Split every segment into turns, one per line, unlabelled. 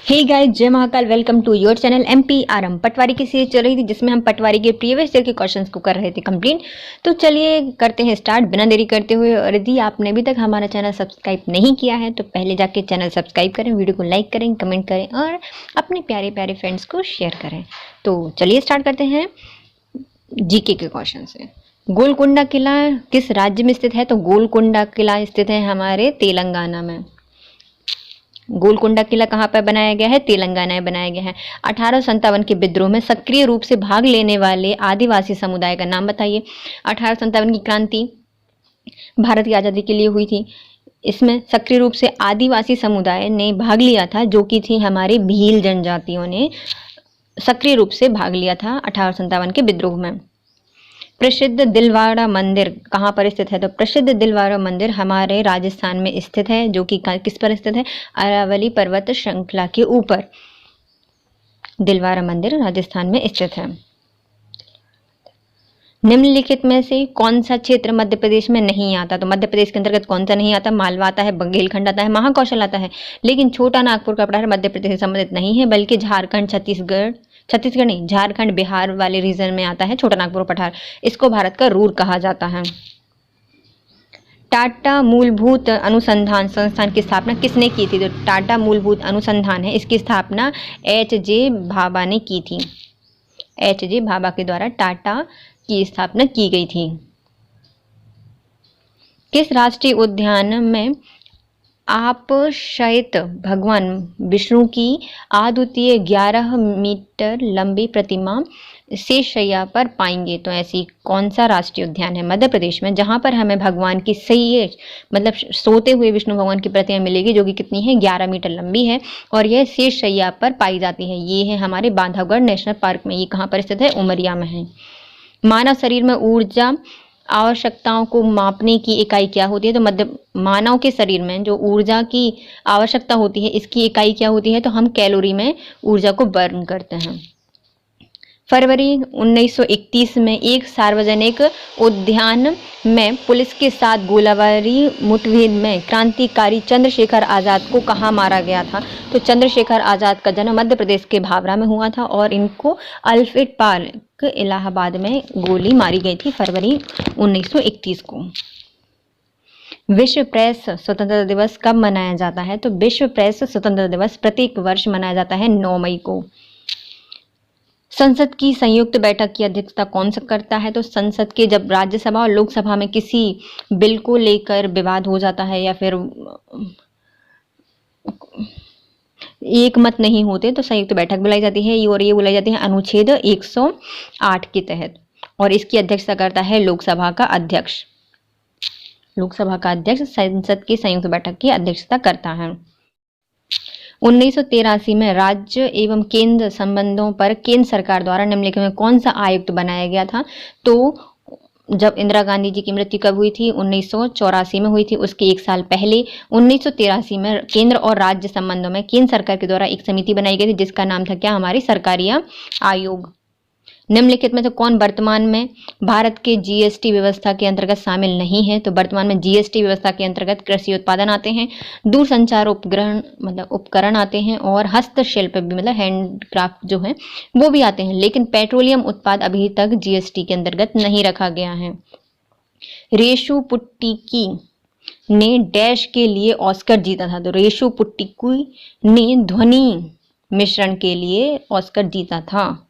हे guys, जय Mahakal. Welcome to your channel MPRM। Patwari की series चल रही थी जिसमें हम पटवारी के प्रीवियस ईयर के क्वेश्चंस को कर रहे थे कंप्लीट। तो चलिए करते हैं स्टार्ट बिना देरी करते हुए। और यदि आपने अभी तक हमारा चैनल सब्सक्राइब नहीं किया है तो पहले जाके चैनल सब्सक्राइब करें, वीडियो को लाइक करें, कमेंट करें और अपने प्यारे प्यारे फ्रेंड्स को शेयर करें। तो चलिए स्टार्ट करते हैं जीके के क्वेश्चन से। गोलकुंडा किला किस राज्य में स्थित है? तो गोलकुंडा किला स्थित है हमारे तेलंगाना में। गोलकुंडा किला कहाँ पर बनाया गया है? तेलंगाना में बनाया गया है। 1857 के विद्रोह में सक्रिय रूप से भाग लेने वाले आदिवासी समुदाय का नाम बताइए। 1857 की क्रांति भारत की आज़ादी के लिए हुई थी। इसमें सक्रिय रूप से आदिवासी समुदाय ने भाग लिया था, जो कि थी हमारी भील जनजातियों ने सक्रिय रूप से भाग लिया था 1857 के विद्रोह में। प्रसिद्ध दिलवाड़ा मंदिर कहाँ पर स्थित है? तो प्रसिद्ध दिलवाड़ा मंदिर हमारे राजस्थान में स्थित है, जो कि किस पर स्थित है? अरावली पर्वत श्रृंखला के ऊपर दिलवाड़ा मंदिर राजस्थान में स्थित है। निम्नलिखित में से कौन सा क्षेत्र मध्य प्रदेश में नहीं आता? तो मध्य प्रदेश के अंतर्गत कौन सा नहीं आता? मालवा आता है, बुंदेलखंड आता है, महाकौशल आता है। लेकिन छोटा नागपुर का पठार मध्य प्रदेश से संबंधित नहीं है, बल्कि झारखंड, छत्तीसगढ़ नहीं, झारखंड बिहार वाले रीजन में आता है छोटा नागपुर पठार। इसको भारत का रूर कहा जाता है। टाटा मूलभूत अनुसंधान संस्थान की स्थापना किसने की थी? तो टाटा मूलभूत अनुसंधान है, इसकी स्थापना HJ भाभा ने की थी। HJ भाभा के द्वारा टाटा की स्थापना की गई थी। किस राष्ट्रीय उद्यान में आप शायद भगवान विष्णु की अद्वितीय 11 मीटर लंबी प्रतिमा शेषशैया पर पाएंगे? तो ऐसी कौन सा राष्ट्रीय उद्यान है मध्य प्रदेश में जहां पर हमें भगवान की सही मतलब सोते हुए विष्णु भगवान की प्रतिमा मिलेगी, जो कि कितनी है? 11 मीटर लंबी है और यह शेषशैया पर पाई जाती है। ये है हमारे बांधवगढ़ नेशनल पार्क में। ये कहाँ पर स्थित है? उमरिया में है। मानव शरीर में ऊर्जा आवश्यकताओं को मापने की इकाई क्या होती है? तो मानव के शरीर में जो ऊर्जा की आवश्यकता होती है, इसकी इकाई क्या होती है? तो हम कैलोरी में ऊर्जा को बर्न करते हैं। फरवरी 1931 में एक सार्वजनिक उद्यान में पुलिस के साथ गोलाबारी मुठभेड़ में क्रांतिकारी चंद्रशेखर आज़ाद को कहाँ मारा गया था? तो चंद्रशेखर आज़ाद का जन्म मध्य प्रदेश के भाभरा में हुआ था और इनको अल्फ्रेड पार्क इलाहाबाद में गोली मारी गई थी फरवरी 1931 को। विश्व प्रेस स्वतंत्रता दिवस कब मनाया जाता है? तो विश्व प्रेस स्वतंत्रता दिवस प्रत्येक वर्ष मनाया जाता है 9 मई को। संसद की संयुक्त बैठक की अध्यक्षता कौन सा करता है? तो संसद के जब राज्यसभा और लोकसभा में किसी बिल को लेकर विवाद हो जाता है या फिर एक मत नहीं होते तो संयुक्त बैठक बुलाई जाती है, और ये बुलाई जाती है अनुच्छेद 108 के तहत। और इसकी अध्यक्षता करता है लोकसभा का अध्यक्ष। लोकसभा का अध्यक्ष संसद की संयुक्त बैठक की अध्यक्षता करता है। 1983 में राज्य एवं केंद्र संबंधों पर केंद्र सरकार द्वारा निम्नलिखित में कौन सा आयुक्त बनाया गया था? तो जब इंदिरा गांधी जी की मृत्यु कब हुई थी? 1984 में हुई थी। उसके एक साल पहले 1983 में केंद्र और राज्य संबंधों में केंद्र सरकार के द्वारा एक समिति बनाई गई थी, जिसका नाम था क्या? हमारी सरकारिया आयोग। निम्नलिखित में से कौन वर्तमान में भारत के GST व्यवस्था के अंतर्गत शामिल नहीं है? तो वर्तमान में GST व्यवस्था के अंतर्गत कृषि उत्पादन आते हैं, दूरसंचार उपकरण आते हैं और हस्तशिल्प भी मतलब हैंडक्राफ्ट जो है वो भी आते हैं, लेकिन पेट्रोलियम उत्पाद अभी तक GST के अंतर्गत नहीं रखा गया है। रेशु पुट्टिकी ने डैश के लिए ऑस्कर जीता था? तो रेशु पुट्टिकी ने ध्वनि मिश्रण के लिए ऑस्कर जीता था।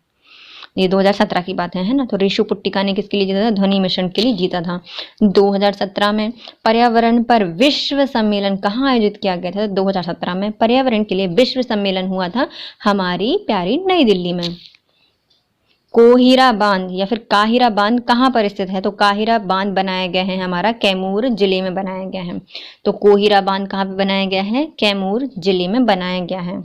ये 2017 की बात है ना। तो रेशु पुट्टिका ने किसके लिए जीता था? ध्वनि मिश्रण के लिए जीता था। 2017 में पर्यावरण पर विश्व सम्मेलन कहाँ आयोजित किया गया था? 2017 में पर्यावरण के लिए विश्व सम्मेलन हुआ था हमारी प्यारी नई दिल्ली में। कोहिरा बांध या फिर काहिरा बांध कहाँ पर स्थित है? तो काहिरा बांध बनाया गया है हमारा कैमूर जिले में बनाया गया है। तो कोहिरा बांध कहाँ पे बनाया गया है? कैमूर जिले में बनाया गया है।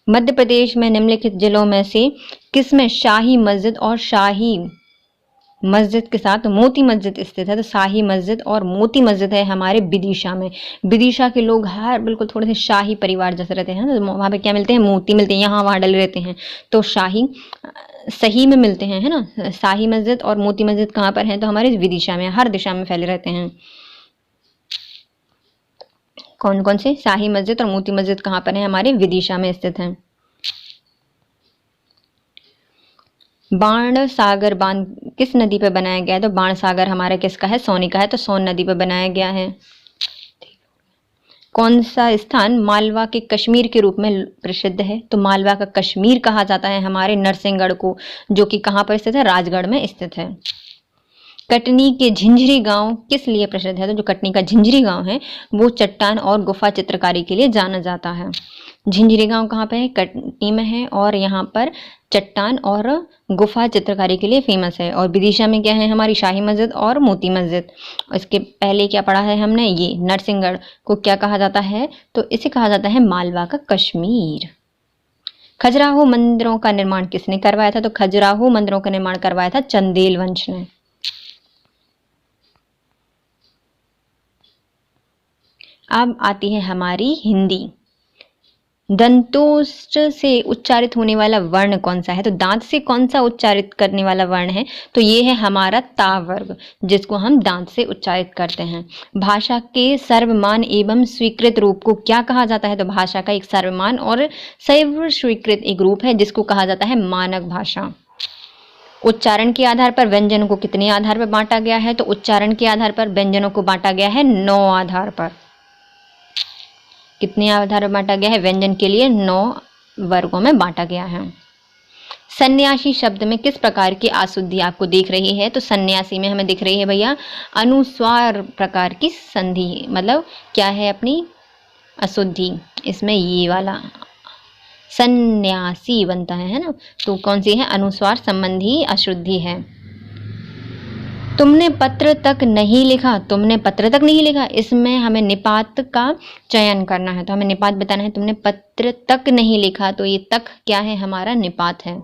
मध्य प्रदेश में निम्नलिखित जिलों में से किसमें शाही मस्जिद और शाही मस्जिद के साथ मोती मस्जिद स्थित है? तो शाही मस्जिद और मोती मस्जिद है हमारे विदिशा में। विदिशा के लोग हर बिल्कुल थोड़े से शाही परिवार जैसे रहते हैं, तो वहाँ पे क्या मिलते हैं? मोती मिलते हैं। यहाँ वहाँ डले रहते हैं तो शाही सही में मिलते हैं, है ना। शाही मस्जिद और मोती मस्जिद कहाँ पर है? तो हमारे विदिशा में, हर दिशा में फैले रहते हैं। कौन कौन से? शाही मस्जिद और मोती मस्जिद कहाँ पर है? हमारे विदिशा में स्थित हैं। बाण सागर बांध किस नदी पर बनाया गया है? तो बाण सागर हमारा किसका है? सोनी का है, तो सोन नदी पर बनाया गया है। कौन सा स्थान मालवा के कश्मीर के रूप में प्रसिद्ध है? तो मालवा का कश्मीर कहा जाता है हमारे नरसिंहगढ़ को, जो कि कहाँ पर स्थित है? राजगढ़ में स्थित है। कटनी के झिंझरी गांव किस लिए प्रसिद्ध है? तो जो कटनी का झिंझरी गांव है वो चट्टान और गुफा चित्रकारी के लिए जाना जाता है। झिंझरी गांव कहाँ पे है? कटनी में है, और यहाँ पर चट्टान और गुफा चित्रकारी के लिए फेमस है। और विदिशा में क्या है? हमारी शाही मस्जिद और मोती मस्जिद। इसके पहले क्या पढ़ा है हमने? ये नरसिंहगढ़ को क्या कहा जाता है? तो इसे कहा जाता है मालवा का कश्मीर। खजुराहो मंदिरों का निर्माण किसने करवाया था? तो खजुराहो मंदिरों का निर्माण करवाया था चंदेल वंश ने। अब आती है हमारी हिंदी। दंतोष्ठ से उच्चारित होने वाला वर्ण कौन सा है? तो दांत से कौन सा उच्चारित करने वाला वर्ण है? तो ये है हमारा ता वर्ग, जिसको हम दांत से उच्चारित करते हैं। भाषा के सर्वमान्य एवं स्वीकृत रूप को क्या कहा जाता है? तो भाषा का एक सर्वमान्य और सर्व स्वीकृत एक रूप है जिसको कहा जाता है मानक भाषा। उच्चारण के आधार पर व्यंजनों को कितने आधार पर बांटा गया है? तो उच्चारण के आधार पर व्यंजनों को बांटा गया है 9 आधार पर। कितने आधार पर बांटा गया है? व्यंजन के लिए 9 वर्गों में बांटा गया है। सन्यासी शब्द में किस प्रकार की अशुद्धि आपको दिख रही है? तो सन्यासी में हमें दिख रही है भैया अनुस्वार प्रकार की संधि, मतलब क्या है अपनी अशुद्धि? इसमें ये वाला सन्यासी बनता है ना, तो कौन सी है? अनुस्वार संबंधी अशुद्धि है। तुमने पत्र तक नहीं लिखा, तुमने पत्र तक नहीं लिखा, इसमें हमें निपात का चयन करना है। तो हमें निपात बताना है। तुमने पत्र तक नहीं लिखा, तो ये तक क्या है? हमारा निपात है।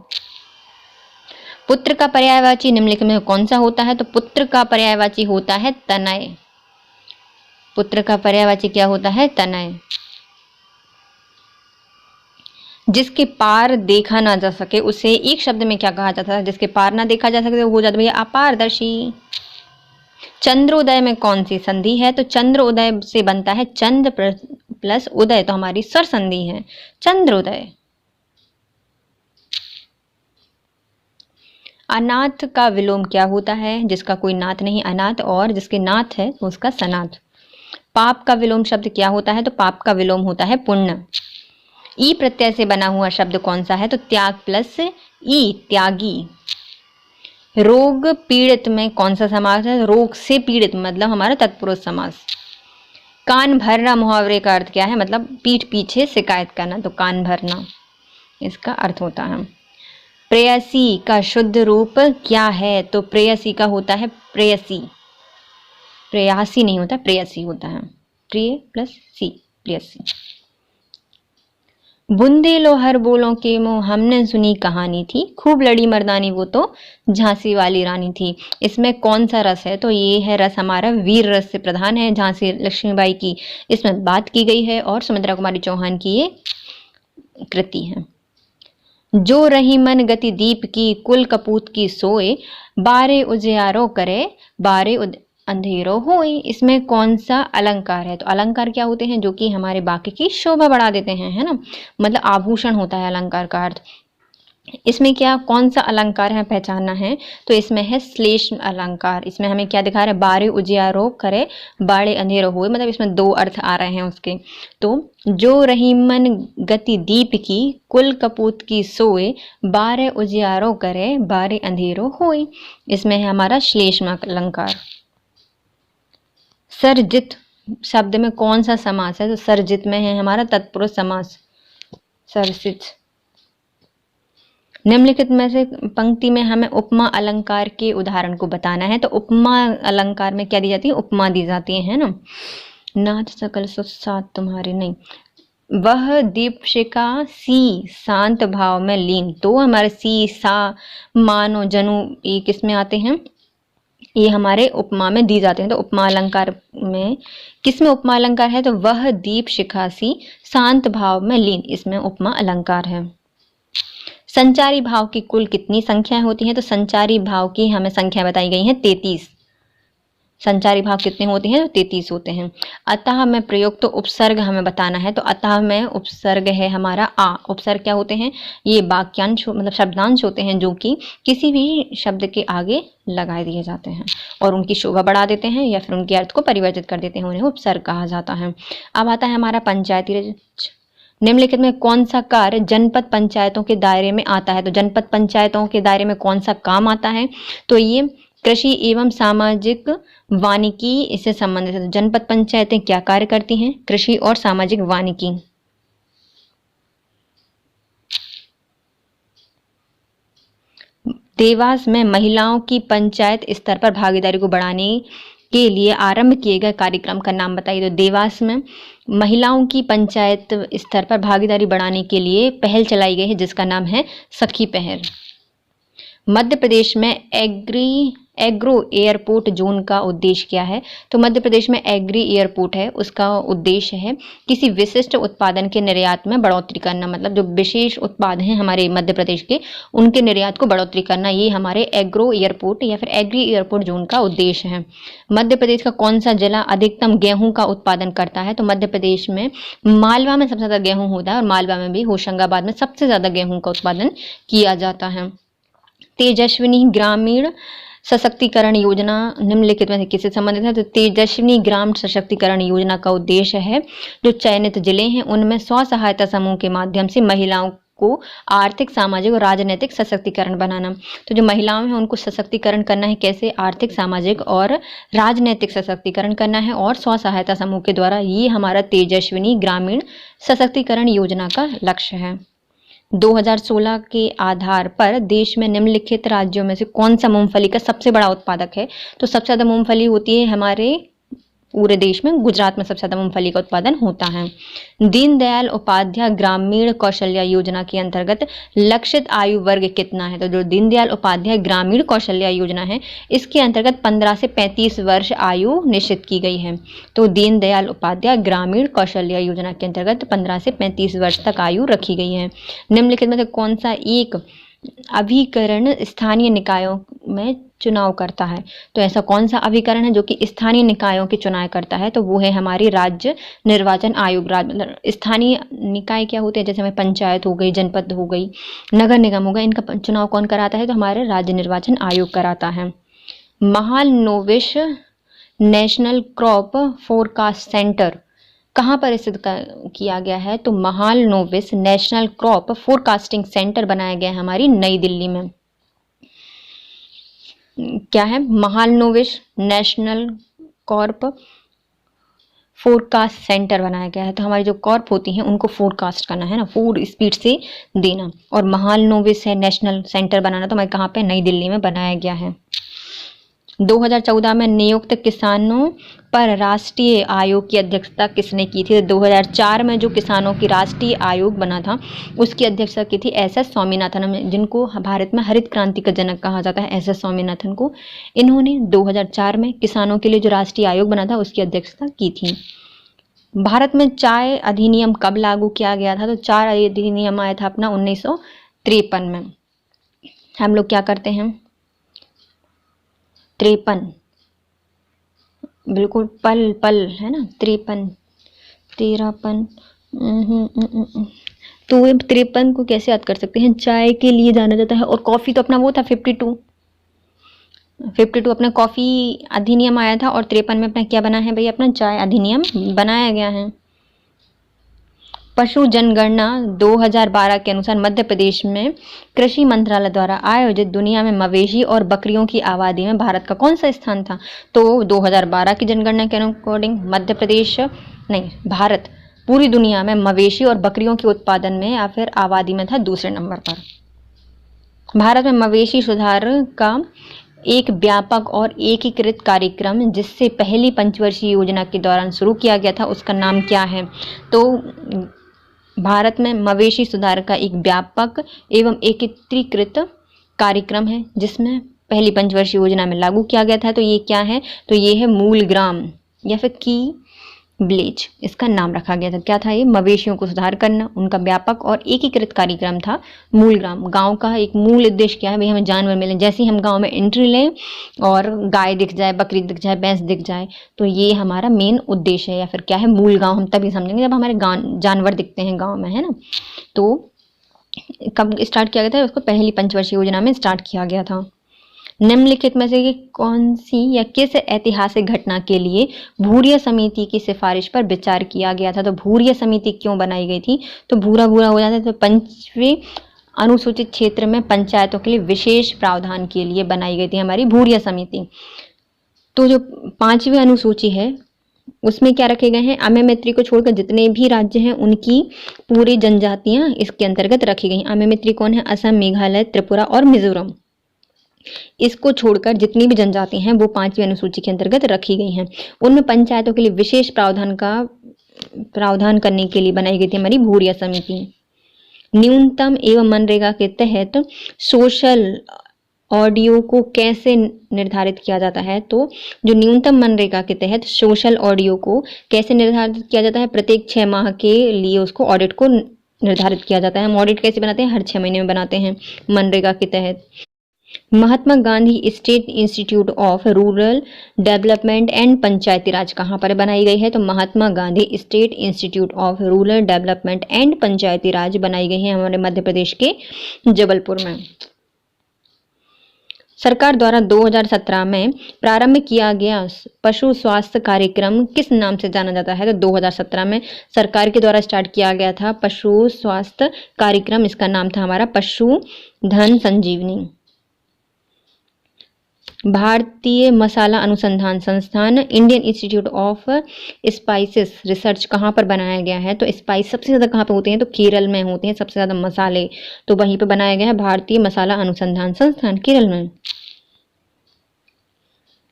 पुत्र का पर्यायवाची निम्नलिखित में कौन सा होता है? तो पुत्र का पर्यायवाची होता है तनय। पुत्र का पर्यायवाची क्या होता है? तनय। जिसके पार देखा ना जा सके उसे एक शब्द में क्या कहा जाता है? जिसके पार ना देखा जा सके वो हो जाता है भैया अपारदर्शी। चंद्रोदय में कौन सी संधि है? तो चंद्रोदय से बनता है चंद्र प्लस उदय, तो हमारी स्वर संधि है चंद्रोदय। अनाथ का विलोम क्या होता है? जिसका कोई नाथ नहीं अनाथ, और जिसके नाथ है उसका सनाथ। पाप का विलोम शब्द क्या होता है? तो पाप का विलोम होता है पुण्य। ई प्रत्यय से बना हुआ शब्द कौन सा है? तो त्याग प्लस ई त्यागी। रोग पीड़ित में कौन सा समास है? रोग से पीड़ित मतलब हमारा तत्पुरुष समास। कान भरना मुहावरे का अर्थ क्या है? मतलब पीठ पीछे शिकायत करना, तो कान भरना इसका अर्थ होता है। प्रेयसी का शुद्ध रूप क्या है? तो प्रेयसी का होता है प्रेयसी। प्रेयासी नहीं होता, प्रेयसी होता है। प्रिय प्लस सी, प्रेयसी। बुंदेलो हर बोलों के मुँह हमने सुनी कहानी थी, खूब लड़ी मर्दानी वो तो झांसी वाली रानी थी। इसमें कौन सा रस है? तो ये है रस हमारा वीर रस से प्रधान है। झांसी लक्ष्मीबाई की इसमें बात की गई है और सुमित्रा कुमारी चौहान की ये कृति है। जो रही मन गति दीप की, कुल कपूत की सोए, बारे उजियारो करे, बारे अंधेरो होए। इसमें कौन सा अलंकार है? तो अलंकार क्या होते हैं? जो कि हमारे वाक्य की शोभा बढ़ा देते हैं, है ना, मतलब आभूषण होता है अलंकार का अर्थ। इसमें क्या कौन सा अलंकार है पहचानना है? तो इसमें है श्लेष अलंकार। इसमें हमें क्या दिखा रहा है? बारे उजियारो करे, बाड़े अंधेरो होए, मतलब इसमें 2 अर्थ आ रहे हैं उसके। तो जो रही मन गति दीप की, कुल कपूत की सोए, बारे उजियारो करे, बारे अंधेरो होए। इसमें है हमारा श्लेष अलंकार। सर्जित शब्द में कौन सा समास है? तो सर्जित में है हमारा तत्पुरुष समास सर्जित। निम्नलिखित में से पंक्ति में हमें उपमा अलंकार के उदाहरण को बताना है। तो उपमा अलंकार में क्या दी जाती है? उपमा दी जाती है ना। नाथ सकल सुख साथ तुम्हारे नहीं, वह दीपशिखा सी शांत भाव में लीन। तो हमारे सी सा मानो जनु ये किस में आते हैं? ये हमारे उपमा में दी जाते हैं। तो उपमा अलंकार में किस में उपमा अलंकार है? तो वह दीप शिखासी शांत भाव में लीन, इसमें उपमा अलंकार है। संचारी भाव की कुल कितनी संख्याएं होती हैं? तो संचारी भाव की हमें संख्या बताई गई है 33। संचारी भाग कितने होते हैं? तो 33 होते हैं। अतः में प्रयुक्त तो उपसर्ग हमें बताना है, तो अतः में उपसर्ग है हमारा आ। उपसर्ग क्या होते हैं? ये वाक्यांश मतलब शब्दांश होते हैं जो कि किसी भी शब्द के आगे लगा दिए जाते हैं और उनकी शोभा बढ़ा देते हैं या फिर उनके अर्थ को परिवर्तित कर देते हैं, उन्हें उपसर्ग कहा जाता है। अब आता है हमारा पंचायती राज। निम्नलिखित में कौन सा कार्य जनपद पंचायतों के दायरे में आता है? तो जनपद पंचायतों के दायरे में कौन सा काम आता है? तो ये कृषि एवं सामाजिक वानिकी इससे संबंधित है। तो जनपद पंचायतें क्या कार्य करती हैं? कृषि और सामाजिक वानिकी। देवास में महिलाओं की पंचायत स्तर पर भागीदारी को बढ़ाने के लिए आरंभ किए गए कार्यक्रम का नाम बताइए। तो देवास में महिलाओं की पंचायत स्तर पर भागीदारी बढ़ाने के लिए पहल चलाई गई है जिसका नाम है सखी पहल। मध्य प्रदेश में एग्रो एयरपोर्ट जोन का उद्देश्य क्या है? तो मध्य प्रदेश में एग्री एयरपोर्ट है, उसका उद्देश्य है किसी विशिष्ट उत्पादन के निर्यात में बढ़ोतरी करना। मतलब जो विशेष उत्पाद हैं हमारे मध्य प्रदेश के, उनके निर्यात को बढ़ोतरी करना, ये हमारे एग्रो एयरपोर्ट या फिर एग्री एयरपोर्ट जोन का उद्देश्य है। मध्य प्रदेश का कौन सा जिला अधिकतम गेहूं का उत्पादन करता है? तो मध्य प्रदेश में मालवा में सबसे ज्यादा गेहूं होता है और मालवा में भी होशंगाबाद में सबसे ज्यादा गेहूं का उत्पादन किया जाता है। तेजस्विनी ग्रामीण सशक्तिकरण योजना निम्नलिखित में से किससे संबंधित है? तो तेजस्विनी ग्राम सशक्तिकरण योजना का उद्देश्य है जो चयनित जिले हैं उनमें स्व सहायता समूह के माध्यम से महिलाओं को आर्थिक, सामाजिक और राजनीतिक सशक्तिकरण बनाना। तो जो महिलाएं हैं उनको सशक्तिकरण करना है, कैसे? आर्थिक, सामाजिक और राजनीतिक सशक्तिकरण करना है और स्व सहायता समूह के द्वारा। ये हमारा तेजस्विनी ग्रामीण सशक्तिकरण योजना का लक्ष्य है। 2016 के आधार पर देश में निम्नलिखित राज्यों में से कौन सा मूंगफली का सबसे बड़ा उत्पादक है? तो सबसे ज्यादा मूंगफली होती है हमारे पूरे देश में गुजरात में सबसे ज्यादा मूंगफली का उत्पादन होता है। दीनदयाल उपाध्याय ग्रामीण कौशल्या योजना के अंतर्गत लक्षित आयु वर्ग कितना है? तो जो दीनदयाल उपाध्याय ग्रामीण कौशल्या योजना है इसके अंतर्गत 15 से 35 वर्ष आयु निश्चित की गई है। तो दीनदयाल उपाध्याय ग्रामीण कौशल्या योजना के अंतर्गत 15 से 35 वर्ष तक आयु रखी गई है। निम्नलिखित में से कौन सा एक अभिकरण स्थानीय निकायों में चुनाव करता है? तो ऐसा कौन सा अभिकरण है जो कि स्थानीय निकायों के चुनाव करता है? तो वो है हमारी राज्य निर्वाचन आयोग। स्थानीय निकाय क्या होते हैं? जैसे हमें पंचायत हो गई, जनपद हो गई, नगर निगम हो गया, इनका चुनाव कौन कराता है? तो हमारे राज्य निर्वाचन आयोग कराता है। Mahalanobis national crop forecast centre कहाँ पर स्थित किया गया है? तो Mahalanobis national crop forecasting centre बनाया गया है हमारी नई दिल्ली में। क्या है? Mahalanobis national crop forecast centre बनाया गया है। तो हमारी जो क्रॉप होती हैं उनको फोरकास्ट करना है ना, फूड स्पीड से देना। और महालनोबिस है नेशनल सेंटर बनाना, तो हमारे कहाँ पे? नई दिल्ली में बनाया गया है। 2014 में नियुक्त किसानों पर राष्ट्रीय आयोग की अध्यक्षता किसने की थी? 2004 में जो किसानों की राष्ट्रीय आयोग बना था उसकी अध्यक्षता की थी एस.एस. स्वामीनाथन, जिनको भारत में हरित क्रांति का जनक कहा जाता है, एस.एस. स्वामीनाथन को। इन्होंने 2004 में किसानों के लिए जो राष्ट्रीय आयोग बना था उसकी अध्यक्षता की थी। भारत में चाय अधिनियम कब लागू किया गया था? तो चाय अधिनियम आया था अपना 1953 में। हम लोग क्या करते हैं? 53 बिल्कुल पल है ना, 53 13पन। तो 53 को कैसे याद कर सकते हैं? चाय के लिए जाना जाता है। और कॉफी तो अपना वो था 52 अपना कॉफी अधिनियम आया था और 53 में अपना क्या बना है भाई? अपना चाय अधिनियम बनाया गया है। पशु जनगणना 2012 के अनुसार मध्य प्रदेश में कृषि मंत्रालय द्वारा आयोजित दुनिया में मवेशी और बकरियों की आबादी में भारत का कौन सा स्थान था? तो 2012 की जनगणना के अकॉर्डिंग मध्य प्रदेश नहीं, भारत पूरी दुनिया में मवेशी और बकरियों के उत्पादन में या फिर आबादी में था दूसरे नंबर पर। भारत में मवेशी सुधार का एक व्यापक और एकीकृत कार्यक्रम जिससे पहली पंचवर्षीय योजना के दौरान शुरू किया गया था उसका नाम क्या है? तो भारत में मवेशी सुधार का एक व्यापक एवं एकीकृत कार्यक्रम है जिसमें पहली पंचवर्षीय योजना में लागू किया गया था। तो ये क्या है? तो ये है मूल ग्राम या फिर की विलेज इसका नाम रखा गया था। क्या था ये? मवेशियों को सुधार करना। उनका व्यापक और एकीकृत कार्यक्रम था मूलग्राम। गांव का एक मूल उद्देश्य क्या है भाई? हमें जानवर मिले। जैसे ही हम गांव में एंट्री लें और गाय दिख जाए, बकरी दिख जाए, भैंस दिख जाए, तो ये हमारा मेन उद्देश्य है, या फिर क्या है, मूल गांव हम तभी समझेंगे जब हमारे जानवर दिखते हैं गाँव में, है ना। तो कब स्टार्ट किया गया था? उसको पहली पंचवर्षीय योजना में स्टार्ट किया गया था। निम्नलिखित में से ये कौन सी या किस ऐतिहासिक घटना के लिए भूरिया समिति की सिफारिश पर विचार किया गया था? तो भूरिया समिति क्यों बनाई गई थी? तो भूरा भूरा हो जाता है, तो 5वें अनुसूचित क्षेत्र में पंचायतों के लिए विशेष प्रावधान के लिए बनाई गई थी हमारी भूरिया समिति। तो जो 5वीं अनुसूची है उसमें क्या रखे गए हैं? आम्य मैत्री को छोड़कर जितने भी राज्य हैं उनकी पूरी जनजातियां इसके अंतर्गत रखी गई हैं। आम्य मैत्री कौन है? असम, मेघालय, त्रिपुरा और मिजोरम। इसको छोड़कर जितनी भी जनजाति हैं वो 5वीं अनुसूची के अंतर्गत रखी गई हैं। उनमें पंचायतों के लिए विशेष प्रावधान करने के लिए बनाई गई थी हमारी भूरिया समिति। न्यूनतम एवं मनरेगा के तहत सोशल ऑडियो को कैसे निर्धारित किया जाता है? तो जो न्यूनतम मनरेगा के तहत सोशल ऑडियो को कैसे निर्धारित किया जाता है? प्रत्येक 6 माह के लिए उसको ऑडिट को निर्धारित किया जाता है। हम ऑडिट कैसे बनाते हैं? हर 6 महीने में बनाते हैं मनरेगा के तहत। Mahatma Gandhi state institute of rural development and panchayati raj कहाँ पर बनाई गई है? तो Mahatma Gandhi state institute of rural development and panchayati raj बनाई गई है हमारे मध्य प्रदेश के जबलपुर में। सरकार द्वारा 2017 में प्रारंभ किया गया पशु स्वास्थ्य कार्यक्रम किस नाम से जाना जाता है? तो 2017 में सरकार के द्वारा स्टार्ट किया गया था पशु स्वास्थ्य कार्यक्रम। इसका नाम था हमारा पशुधन संजीवनी। भारतीय मसाला अनुसंधान संस्थान Indian institute of spices research कहाँ पर बनाया गया है? तो स्पाइस सबसे ज़्यादा कहाँ पे होते हैं? तो केरल में होते हैं सबसे ज़्यादा मसाले, तो वहीं पे बनाया गया है भारतीय मसाला अनुसंधान संस्थान केरल में।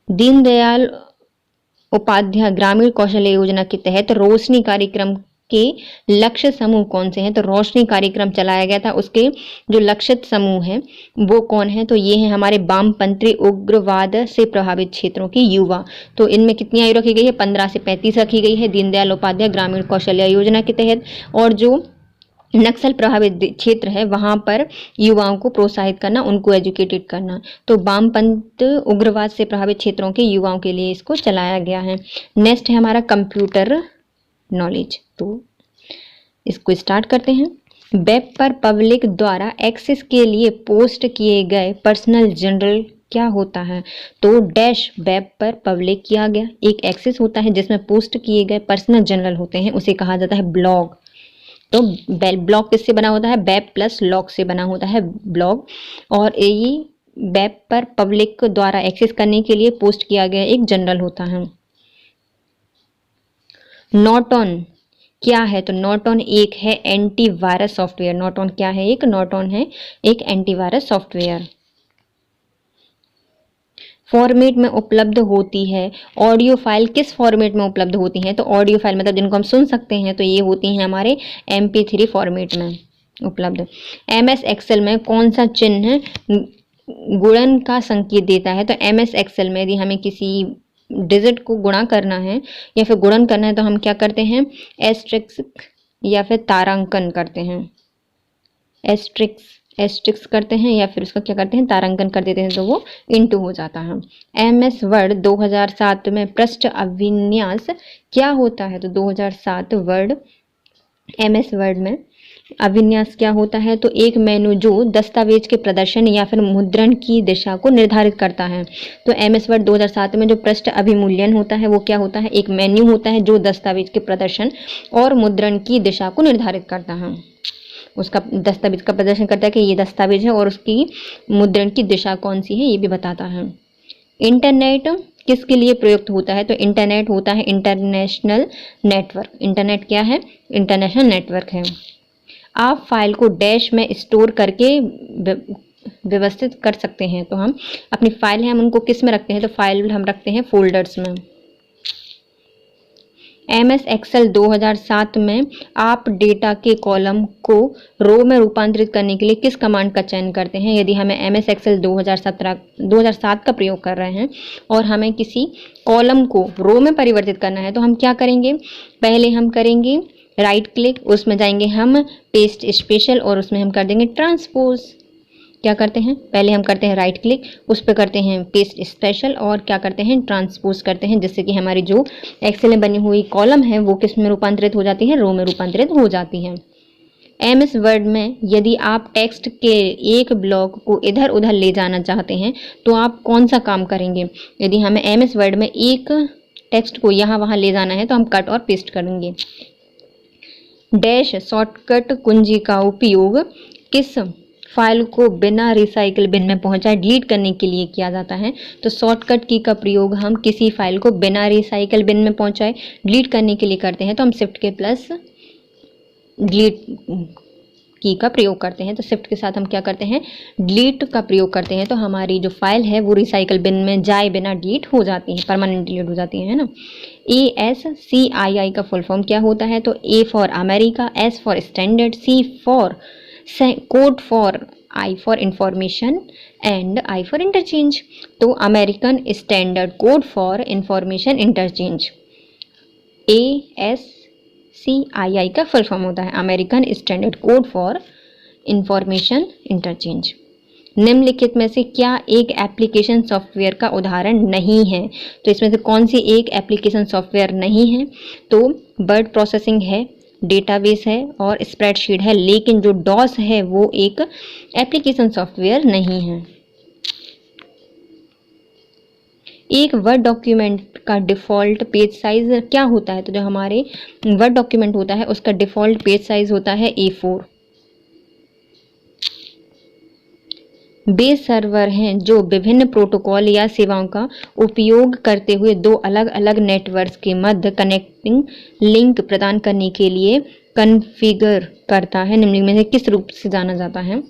दीनदयाल उपाध्याय ग्रामीण कौशल्य योजना के तहत रोशनी कार्यक्रम के लक्ष्य समूह कौन से हैं? तो रोशनी कार्यक्रम चलाया गया था, उसके जो लक्षित समूह हैं वो कौन है? तो ये हैं हमारे वामपंथी उग्रवाद से प्रभावित क्षेत्रों के युवा। तो इनमें कितनी आयु रखी गई है? 15 से 35 रखी गई है दीनदयाल उपाध्याय ग्रामीण कौशल्य योजना के तहत। और जो नक्सल प्रभावित क्षेत्र है वहां पर युवाओं को प्रोत्साहित करना, उनको एजुकेटेड करना। तो वामपंथ उग्रवाद से प्रभावित क्षेत्रों के युवाओं के लिए इसको चलाया गया है। नेक्स्ट है हमारा कंप्यूटर नॉलेज, तो इसको स्टार्ट करते हैं। वेब पर पब्लिक द्वारा एक्सेस के लिए पोस्ट किए गए पर्सनल जनरल क्या होता है? तो डैश वेब पर पब्लिक किया गया एक एक्सेस होता है जिसमें पोस्ट किए गए पर्सनल जनरल होते हैं, उसे कहा जाता है ब्लॉग। तो ब्लॉग किससे बना होता है? वेब प्लस लॉग से बना होता है ब्लॉग। और ये वेब पर पब्लिक द्वारा एक्सेस करने के लिए पोस्ट किया गया एक जनरल होता है। नॉर्टन क्या है? तो नॉर्टन एक है एंटीवायरस सॉफ्टवेयर। नॉर्टन क्या है? नॉर्टन है एक एंटीवायरस सॉफ्टवेयर। फॉर्मेट में उपलब्ध होती है ऑडियो फाइल किस फॉर्मेट में उपलब्ध होती हैं? तो ऑडियो फाइल मतलब जिनको हम सुन सकते हैं तो ये होती हैं हमारे MP3 फॉर्मेट में उपलब्ध। MS एक्सेल में कौन सा चिन्ह गुणन का संकेत देता है? तो MS एक्सेल में यदि हमें किसी डिजिट को गुणा करना है या फिर गुणन करना है तो हम क्या करते हैं? एस्ट्रिक्स या फिर तारांकन करते हैं। एस्ट्रिक्स करते हैं या फिर उसका क्या करते हैं? तारांकन कर देते हैं, तो वो इंटू हो जाता है। MS वर्ड 2007 में पृष्ठ अभिन्यास क्या होता है? तो 2007 वर्ड MS वर्ड में अभिन्यास क्या होता है? तो एक मेनू जो दस्तावेज के प्रदर्शन या फिर मुद्रण की दिशा को निर्धारित करता है। तो MS वर्ड 2007 में जो पृष्ठ अभिमूल्यन होता है वो क्या होता है? एक मेन्यू होता है जो दस्तावेज के प्रदर्शन और मुद्रण की दिशा को निर्धारित करता है। उसका दस्तावेज का प्रदर्शन करता है कि ये दस्तावेज है और उसकी मुद्रण की दिशा कौन सी है ये भी बताता है। इंटरनेट किसके लिए प्रयुक्त होता है? तो इंटरनेट होता है इंटरनेशनल नेटवर्क। इंटरनेट क्या है? इंटरनेशनल नेटवर्क है। आप फाइल को डैश में स्टोर करके व्यवस्थित कर सकते हैं। तो हम अपनी फाइल है हम उनको किस में रखते हैं? तो फाइल हम रखते हैं फोल्डर्स में। MS एक्सेल 2007 में आप डेटा के कॉलम को रो में रूपांतरित करने के लिए किस कमांड का चयन करते हैं? यदि हमें MS एक्सेल 2007 का प्रयोग कर रहे हैं और हमें किसी कॉलम को रो में परिवर्तित करना है तो हम क्या करेंगे? पहले हम करेंगे राइट क्लिक, उसमें जाएंगे हम पेस्ट स्पेशल और उसमें हम कर देंगे ट्रांसपोज। क्या करते हैं? पहले हम करते हैं राइट क्लिक, उस पर करते हैं पेस्ट स्पेशल और क्या करते हैं? ट्रांसपोज करते हैं, जिससे कि हमारी जो एक्सेल में बनी हुई कॉलम है वो किस में रूपांतरित हो जाती है? रो में रूपांतरित हो जाती है। MS वर्ड में यदि आप टेक्स्ट के एक ब्लॉक को इधर उधर ले जाना चाहते हैं तो आप कौन सा काम करेंगे? यदि हमें MS वर्ड में एक टेक्स्ट को यहाँ वहाँ ले जाना है तो हम कट और पेस्ट करेंगे। डैश शॉर्टकट कुंजी का उपयोग किस फाइल को बिना रिसाइकल बिन में पहुंचाए डिलीट करने के लिए किया जाता है? तो शॉर्टकट की का प्रयोग हम किसी फाइल को बिना रिसाइकल बिन में पहुंचाए डिलीट करने के लिए करते हैं तो हम शिफ्ट के प्लस डिलीट की का प्रयोग करते हैं। तो शिफ्ट के साथ हम क्या करते हैं? डिलीट का प्रयोग करते हैं तो हमारी जो फाइल है वो रिसाइकल बिन में जाए बिना डिलीट हो जाती है, परमानेंट डिलीट हो जाती है ना। ASCII का फुल फॉर्म क्या होता है? तो A for America, S for standard, C for code for, I for information and I for interchange. तो American standard code for information interchange ASCII का फुल फॉर्म होता है American standard code for information interchange. निम्नलिखित में से क्या एक application software का उदाहरण नहीं है? तो इसमें से कौन सी एक एप्लीकेशन सॉफ्टवेयर नहीं है? तो वर्ड प्रोसेसिंग है, डेटाबेस है और स्प्रेडशीट है, लेकिन जो डॉस है वो एक एप्लीकेशन सॉफ्टवेयर नहीं है। एक वर्ड डॉक्यूमेंट का डिफ़ॉल्ट पेज साइज क्या होता है? तो जो हमारे वर्ड डॉक्यूमेंट होता है उसका डिफ़ॉल्ट पेज साइज होता है A4। बेस सर्वर हैं जो विभिन्न प्रोटोकॉल या सेवाओं का उपयोग करते हुए दो अलग अलग नेटवर्क्स के मध्य कनेक्टिंग लिंक प्रदान करने के लिए कॉन्फ़िगर करता है। निम्नलिखित में से किस रूप से जाना जाता है?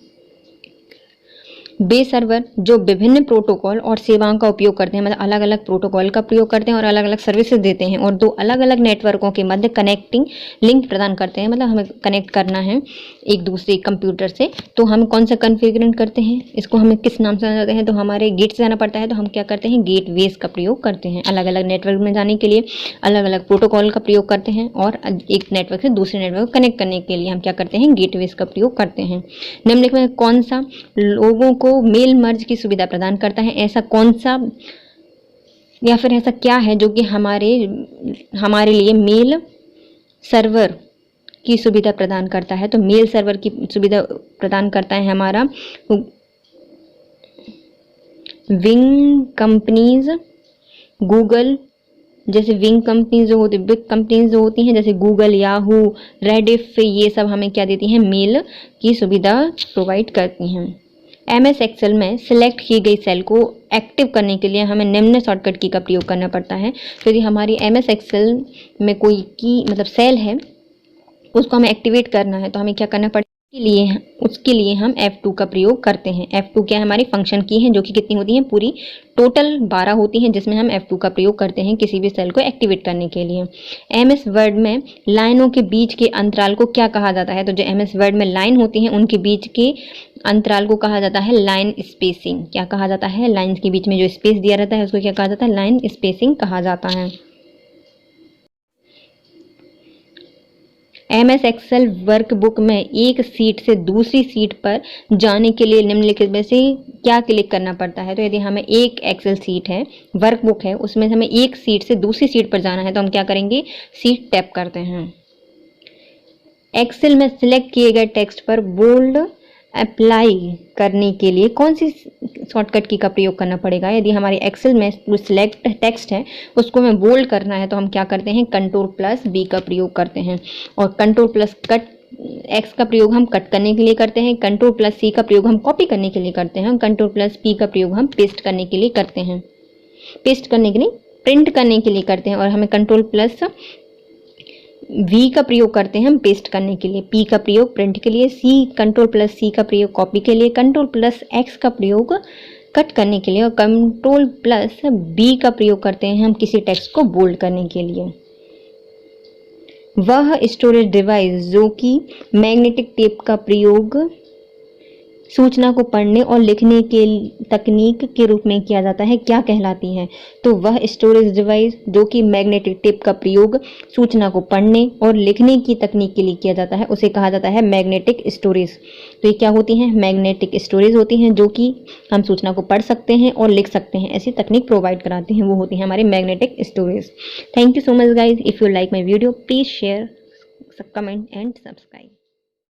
बेस सर्वर जो विभिन्न प्रोटोकॉल और सेवाओं का उपयोग करते हैं, मतलब अलग अलग प्रोटोकॉल का प्रयोग करते हैं और अलग अलग सर्विसेज देते हैं और दो अलग अलग नेटवर्कों के मध्य कनेक्टिंग लिंक प्रदान करते हैं, मतलब हमें कनेक्ट करना है एक दूसरे कंप्यूटर से तो हम कौन सा कॉन्फ़िगरेशन करते हैं? इसको हमें किस नाम से जाना जाता है? तो हमारे गेट से जाना पड़ता है तो हम क्या करते हैं? गेटवेज का प्रयोग करते हैं। अलग अलग नेटवर्क में जाने के लिए अलग अलग प्रोटोकॉल का प्रयोग करते हैं और एक नेटवर्क से दूसरे नेटवर्क को कनेक्ट करने के लिए हम क्या करते हैं? गेटवेज का प्रयोग करते हैं। निम्नलिखित में कौन सा लोगों को मेल मर्ज की सुविधा प्रदान करता है? ऐसा कौन सा या फिर ऐसा क्या है जो कि हमारे लिए मेल सर्वर की सुविधा प्रदान करता है? तो मेल सर्वर की सुविधा प्रदान करता है हमारा विंग कंपनीज, गूगल जैसे विंग कंपनीज जो होती बिग कंपनीज जो होती हैं जैसे गूगल, याहू, रेडिफ, ये सब हमें क्या देती हैं? मेल की सुविधा प्रोवाइड करती हैं। MS एक्सेल में सिलेक्ट की गई सेल को एक्टिव करने के लिए हमें निम्न शॉर्टकट की का प्रयोग करना पड़ता है। तो यदि हमारी MS एक्सेल में कोई की मतलब सेल है उसको हमें एक्टिवेट करना है तो हमें क्या करना पड़ेगा? उसके लिए हम F2 का प्रयोग करते हैं। F2 क्या है? हमारी फंक्शन की है जो कि कितनी होती है? पूरी टोटल 12 होती हैं जिसमें हम F2 का प्रयोग करते हैं किसी भी सेल को एक्टिवेट करने के लिए। MS वर्ड में लाइनों के बीच के अंतराल को क्या कहा जाता है? तो जो MS वर्ड में लाइन होती हैं उनके बीच के अंतराल को कहा जाता है लाइन स्पेसिंग। क्या कहा जाता है? लाइन्स के बीच में जो स्पेस दिया रहता है उसको क्या कहा जाता है? लाइन स्पेसिंग कहा जाता है। MS एक्सेल वर्कबुक में एक सीट से दूसरी सीट पर जाने के लिए निम्नलिखित में से क्या क्लिक करना पड़ता है? तो यदि हमें एक एक्सेल सीट है, वर्कबुक है, उसमें हमें एक सीट से दूसरी सीट पर जाना है तो हम क्या करेंगे? सीट टैप करते हैं। एक्सेल में सिलेक्ट किए गए टेक्स्ट पर बोल्ड अप्लाई करने के लिए कौन सी शॉर्टकट की का प्रयोग करना पड़ेगा? यदि हमारे एक्सेल में जो सिलेक्ट टेक्स्ट है उसको हमें बोल्ड करना है तो हम क्या करते हैं? Ctrl+B का प्रयोग करते हैं और Ctrl+कट एक्स का प्रयोग हम कट करने के लिए करते हैं, Ctrl+C का प्रयोग हम कॉपी करने के लिए करते हैं, Ctrl+P का प्रयोग हम पेस्ट करने के लिए करते हैं, पेस्ट करने के लिए प्रिंट करने के लिए करते हैं और हमें Ctrl+V का प्रयोग करते हैं हम पेस्ट करने के लिए, P का प्रयोग प्रिंट के लिए, Ctrl+C का प्रयोग कॉपी के लिए, Ctrl+X का प्रयोग कट करने के लिए और Ctrl+B का प्रयोग करते हैं हम किसी टेक्स्ट को बोल्ड करने के लिए। वह स्टोरेज डिवाइस जो कि मैग्नेटिक टेप का प्रयोग सूचना को पढ़ने और लिखने के तकनीक के रूप में किया जाता है क्या कहलाती है? तो वह स्टोरेज डिवाइस जो कि मैग्नेटिक टेप का प्रयोग सूचना को पढ़ने और लिखने की तकनीक के लिए किया जाता है उसे कहा जाता है मैग्नेटिक स्टोरेज। तो ये क्या होती हैं? मैग्नेटिक स्टोरेज होती हैं जो कि हम सूचना को पढ़ सकते हैं और लिख सकते हैं, ऐसी तकनीक प्रोवाइड कराते हैं, वो होती है हमारे magnetic storage. Thank you so much guys. If you like my video please share, comment and subscribe.